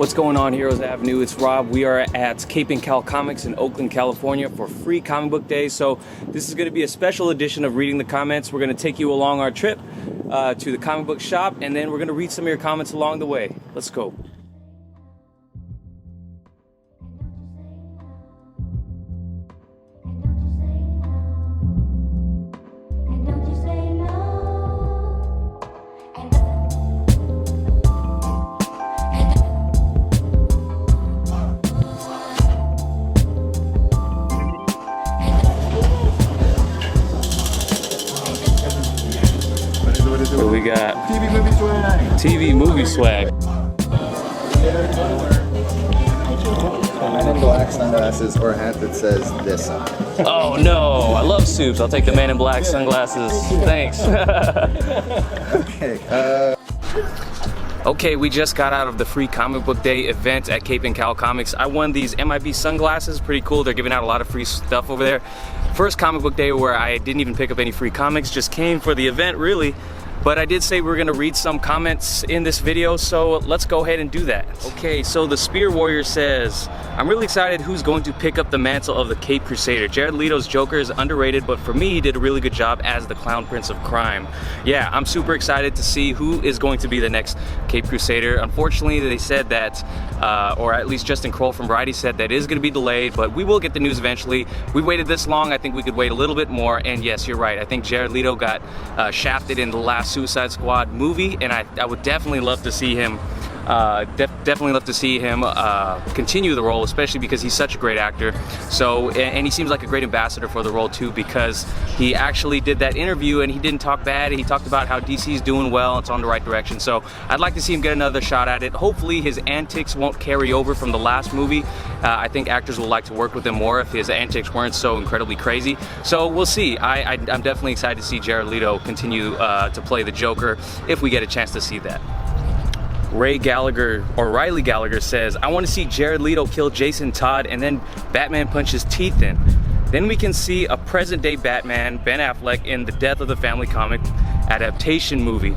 What's going on, Heroes Avenue? It's Rob. We are at Cape and Cal Comics in Oakland, California for free comic book day. So this is going to be a special edition of Reading the Comments. We're going to take you along our trip to the comic book shop, and then we're going to read some of your comments along the way. Let's go. So we got TV movie swag. Men in Black sunglasses or a hat that says this on it. Oh no, I love soups. I'll take the Man in Black sunglasses. Thanks. Okay. Okay, we just got out of the free comic book day event at Cape and Cal Comics. I won these MIB sunglasses, pretty cool. They're giving out a lot of free stuff over there. First comic book day where I didn't even pick up any free comics, just came for the event really. But I did say we were gonna read some comments in this video, so let's go ahead and do that. Okay, so the Spear Warrior says, I'm really excited who's going to pick up the mantle of the Cape Crusader. Jared Leto's Joker is underrated, but for me, he did a really good job as the Clown Prince of Crime. Yeah, I'm super excited to see who is going to be the next Cape Crusader. Unfortunately, they said that, or at least Justin Kroll from Variety said that it is gonna be delayed, but we will get the news eventually. We waited this long, I think we could wait a little bit more, and yes, you're right. I think Jared Leto got shafted in the last Suicide Squad movie, and I would definitely love to see him continue the role, especially because he's such a great actor. So, and he seems like a great ambassador for the role too, because he actually did that interview and he didn't talk bad. He talked about how DC is doing well, it's on the right direction. So I'd like to see him get another shot at it. Hopefully his antics won't carry over from the last movie. I think actors will like to work with him more if his antics weren't so incredibly crazy. So we'll see. I'm definitely excited to see Jared Leto continue to play the Joker if we get a chance to see that. Riley Gallagher says, I want to see Jared Leto kill Jason Todd and then Batman punch his teeth in. Then we can see a present day Batman, Ben Affleck, in the Death of the Family comic adaptation movie.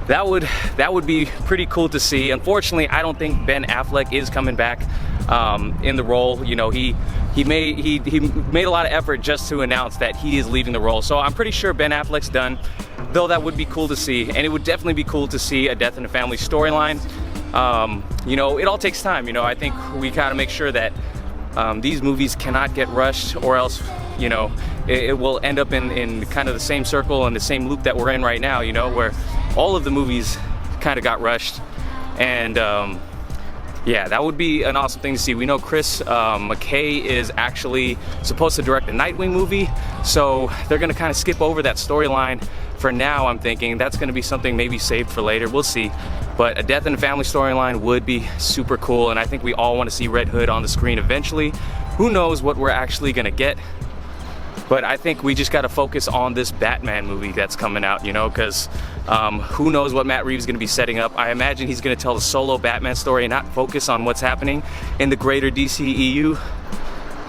That would be pretty cool to see. Unfortunately, I don't think Ben Affleck is coming back in the role. You know, he made a lot of effort just to announce that he is leaving the role. So I'm pretty sure Ben Affleck's done, though that would be cool to see. And it would definitely be cool to see a Death in the Family storyline. You know, it all takes time. You know, I think we gotta make sure that these movies cannot get rushed, or else, you know, it will end up in kind of the same circle and the same loop that we're in right now, you know, where all of the movies kind of got rushed. And yeah, that would be an awesome thing to see. We know Chris McKay is actually supposed to direct a Nightwing movie, so they're gonna kind of skip over that storyline for now. I'm thinking that's gonna be something maybe saved for later, we'll see. But a Death in the Family storyline would be super cool, and I think we all want to see Red Hood on the screen eventually. Who knows what we're actually gonna get, but I think we just gotta focus on this Batman movie that's coming out, you know, because who knows what Matt Reeves is gonna be setting up. I imagine he's gonna tell the solo Batman story and not focus on what's happening in the greater DCEU,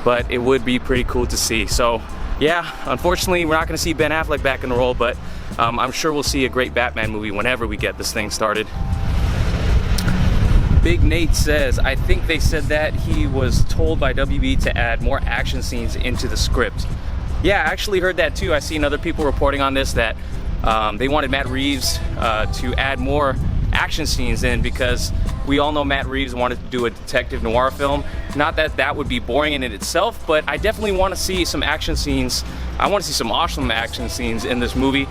but it would be pretty cool to see. So yeah, unfortunately, we're not gonna see Ben Affleck back in the role, but I'm sure we'll see a great Batman movie whenever we get this thing started. Big Nate says, I think they said that he was told by WB to add more action scenes into the script. Yeah, I actually heard that too. I've seen other people reporting on this, that they wanted Matt Reeves to add more action scenes in, because we all know Matt Reeves wanted to do a detective noir film. Not that that would be boring in itself, but I definitely want to see some action scenes. I want to see some awesome action scenes in this movie.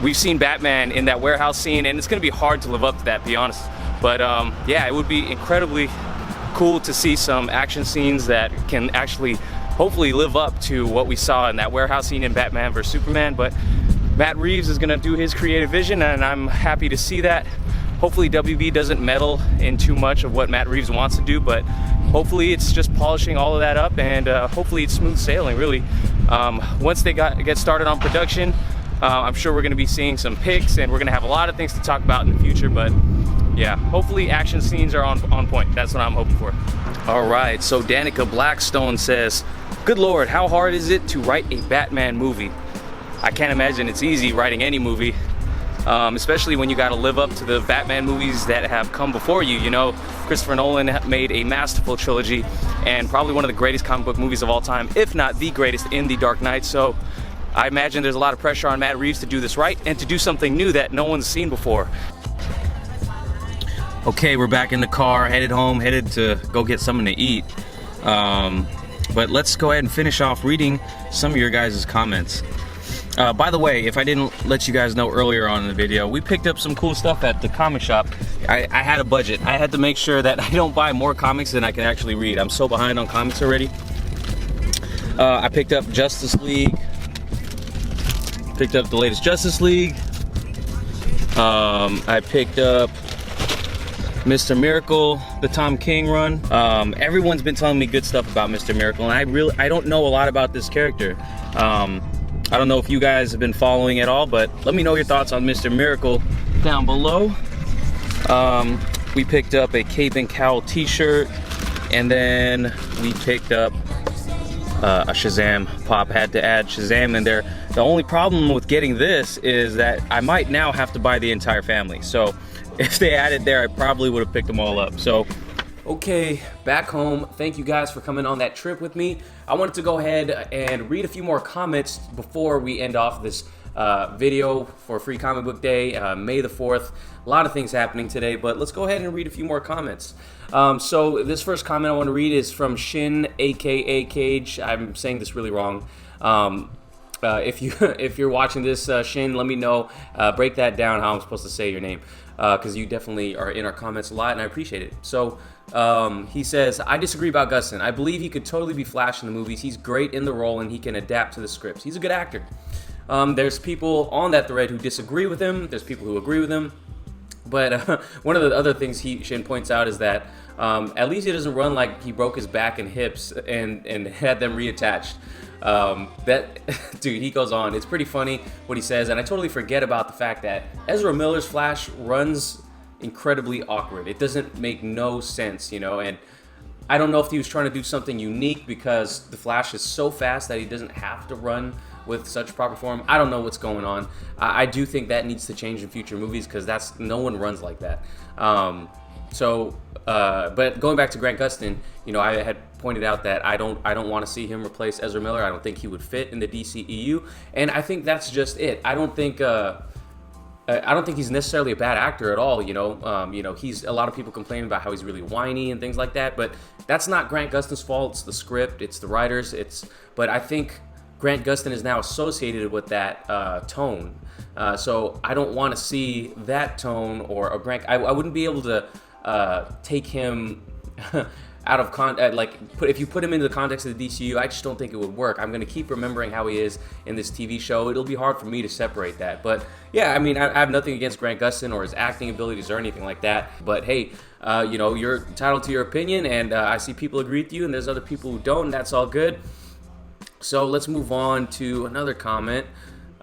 We've seen Batman in that warehouse scene, and it's going to be hard to live up to that, to be honest. But yeah, it would be incredibly cool to see some action scenes that can actually hopefully live up to what we saw in that warehouse scene in Batman vs Superman. But Matt Reeves is gonna do his creative vision, and I'm happy to see that. Hopefully WB doesn't meddle in too much of what Matt Reeves wants to do, but hopefully it's just polishing all of that up, and hopefully it's smooth sailing, really. Once they get started on production, I'm sure we're gonna be seeing some pics, and we're gonna have a lot of things to talk about in the future, but yeah, hopefully action scenes are on point. That's what I'm hoping for. All right, so Danica Blackstone says, good Lord, how hard is it to write a Batman movie? I can't imagine it's easy writing any movie. especially when you got to live up to the Batman movies that have come before you. You know, Christopher Nolan made a masterful trilogy and probably one of the greatest comic book movies of all time, if not the greatest, in The Dark Knight. So I imagine there's a lot of pressure on Matt Reeves to do this right and to do something new that no one's seen before. Okay, we're back in the car, headed home, headed to go get something to eat. But let's go ahead and finish off reading some of your guys' comments. By the way, if I didn't let you guys know earlier on in the video, we picked up some cool stuff at the comic shop. I had a budget. I had to make sure that I don't buy more comics than I can actually read. I'm so behind on comics already. I picked up Justice League. Picked up the latest Justice League. I picked up Mr. Miracle, the Tom King run. Everyone's been telling me good stuff about Mr. Miracle, and I don't know a lot about this character. I don't know if you guys have been following at all, but let me know your thoughts on Mr. Miracle down below. We picked up a Cape and Cowl t-shirt, and then we picked up a Shazam pop. Had to add Shazam in there. The only problem with getting this is that I might now have to buy the entire family. So if they added there, I probably would have picked them all up. So, okay, back home. Thank you guys for coming on that trip with me. I wanted to go ahead and read a few more comments before we end off this video for Free Comic Book Day, May the 4th. A lot of things happening today, but let's go ahead and read a few more comments. So this first comment I want to read is from Shin, aka Cage. I'm saying this really wrong. If you're watching this, Shin, let me know. Break that down how I'm supposed to say your name, because you definitely are in our comments a lot, and I appreciate it. So he says, I disagree about Gustin. I believe he could totally be Flash in the movies. He's great in the role, and he can adapt to the scripts. He's a good actor. There's people on that thread who disagree with him. There's people who agree with him. But one of the other things Shin points out is that at least he doesn't run like he broke his back and hips and had them reattached. Dude, he goes on. It's pretty funny what he says, and I totally forget about the fact that Ezra Miller's Flash runs incredibly awkward. It doesn't make no sense, you know, and I don't know if he was trying to do something unique because the Flash is so fast that he doesn't have to run with such proper form. I don't know what's going on. I do think that needs to change in future movies because no one runs like that. But going back to Grant Gustin, you know, I had pointed out that I don't want to see him replace Ezra Miller. I don't think he would fit in the DCEU, and I think that's just it. I don't think he's necessarily a bad actor at all. You know, he's a lot of people complaining about how he's really whiny and things like that, but that's not Grant Gustin's fault. It's the script, it's the writers, but I think Grant Gustin is now associated with that tone. So I don't want to see that tone or a Grant. I wouldn't be able to take him out of if you put him into the context of the DCU, I just don't think it would work. I'm going to keep remembering how he is in this TV show. It'll be hard for me to separate that. But yeah, I mean, I have nothing against Grant Gustin or his acting abilities or anything like that. But hey, you know, you're entitled to your opinion, and I see people agree with you, and there's other people who don't, and that's all good. So let's move on to another comment.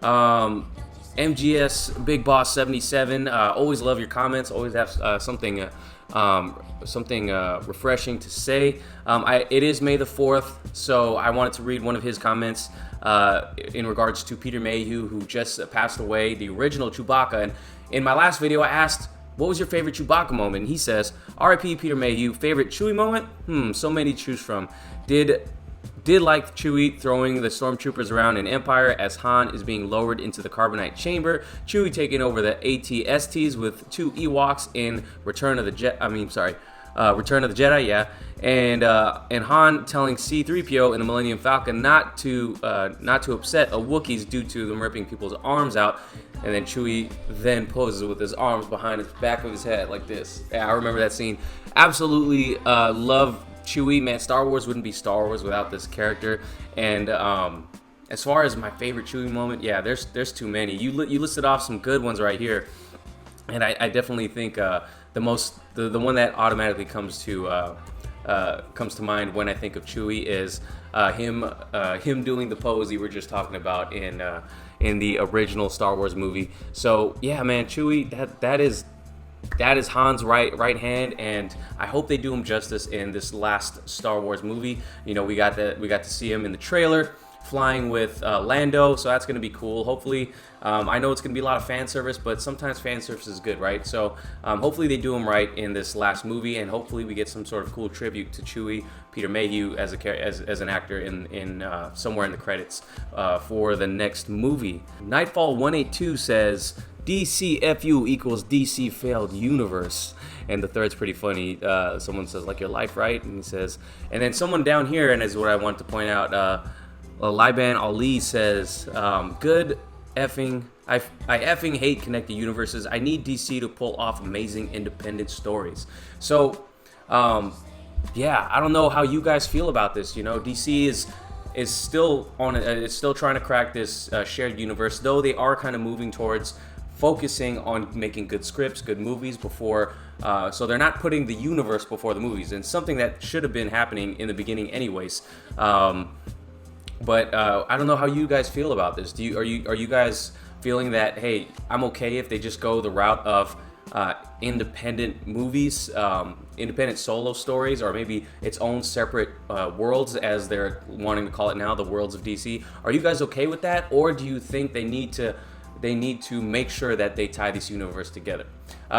MGS Big Boss 77. Always love your comments. Always have something refreshing to say. It is May the 4th, so I wanted to read one of his comments in regards to Peter Mayhew, who just passed away, the original Chewbacca. And in my last video, I asked, what was your favorite Chewbacca moment? And he says, R.I.P. Peter Mayhew. Favorite Chewie moment? So many to choose from. Did like Chewie throwing the stormtroopers around in Empire as Han is being lowered into the carbonite chamber. Chewie taking over the AT-STs with 2 Ewoks in Return of the Jedi, yeah. And Han telling C-3PO in the Millennium Falcon not to upset a Wookiees due to them ripping people's arms out. And then Chewie then poses with his arms behind his back of his head like this. Yeah, I remember that scene. Absolutely love Chewie, man. Star Wars wouldn't be Star Wars without this character. And as far as my favorite Chewie moment, yeah, there's too many. You listed off some good ones right here, and I definitely think the one that automatically comes to mind when I think of Chewie is him doing the pose you were just talking about in the original Star Wars movie. So yeah, man, Chewie, that is Han's right hand, and I hope they do him justice in this last Star Wars movie. You know, we got to see him in the trailer flying with Lando, so that's going to be cool. Hopefully, I know it's going to be a lot of fan service, but sometimes fan service is good, right? So hopefully they do him right in this last movie, and hopefully we get some sort of cool tribute to Chewie, Peter Mayhew as an actor in somewhere in the credits for the next movie. Nightfall 182 says DCFU equals DC failed universe. And the third's pretty funny. Someone says, like your life, right? And he says, and then someone down here, and is what I want to point out, Liban Ali says, good effing, I effing hate connected universes. I need DC to pull off amazing independent stories. So, yeah, I don't know how you guys feel about this. You know, DC is still on it. It's still trying to crack this shared universe, though they are kind of moving towards focusing on making good scripts, good movies before, so they're not putting the universe before the movies, and something that should have been happening in the beginning anyways. But I don't know how you guys feel about this. Are you guys feeling that, hey, I'm okay if they just go the route of independent movies, independent solo stories, or maybe its own separate worlds, as they're wanting to call it now, the worlds of DC? Are you guys okay with that, or do you think they need to make sure that they tie this universe together?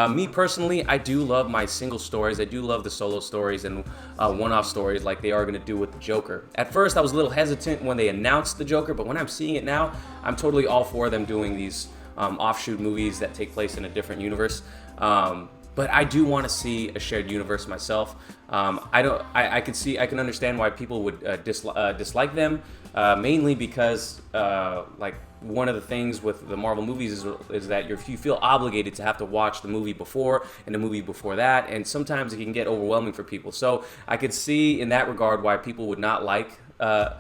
Me personally, I do love my single stories. I do love the solo stories and one-off stories like they are going to do with the Joker. At first, I was a little hesitant when they announced the Joker, but when I'm seeing it now, I'm totally all for them doing these offshoot movies that take place in a different universe. But I do want to see a shared universe myself. I can understand why people would dislike them, mainly because like one of the things with the Marvel movies is that you feel obligated to have to watch the movie before and the movie before that, and sometimes it can get overwhelming for people. So I could see in that regard why people would not like a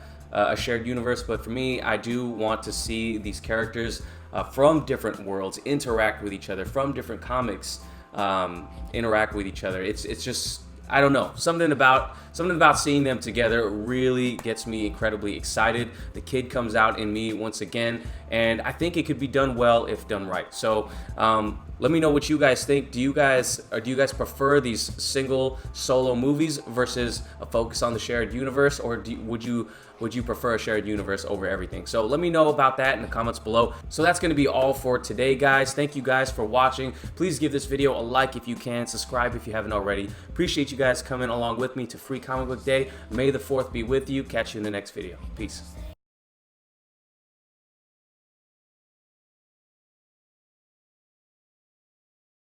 shared universe. But for me, I do want to see these characters from different worlds interact with each other, from different comics interact with each other. It's just, I don't know, something about seeing them together really gets me incredibly excited. The kid comes out in me once again, and I think it could be done well if done right. So let me know what you guys think. Do you guys prefer these single solo movies versus a focus on the shared universe, or would you prefer a shared universe over everything? So let me know about that in the comments below. So that's going to be all for today, guys. Thank you guys for watching. Please give this video a like if you can. Subscribe if you haven't already. Appreciate you guys coming along with me to Free Comic Book Day. May the 4th be with you. Catch you in the next video. Peace.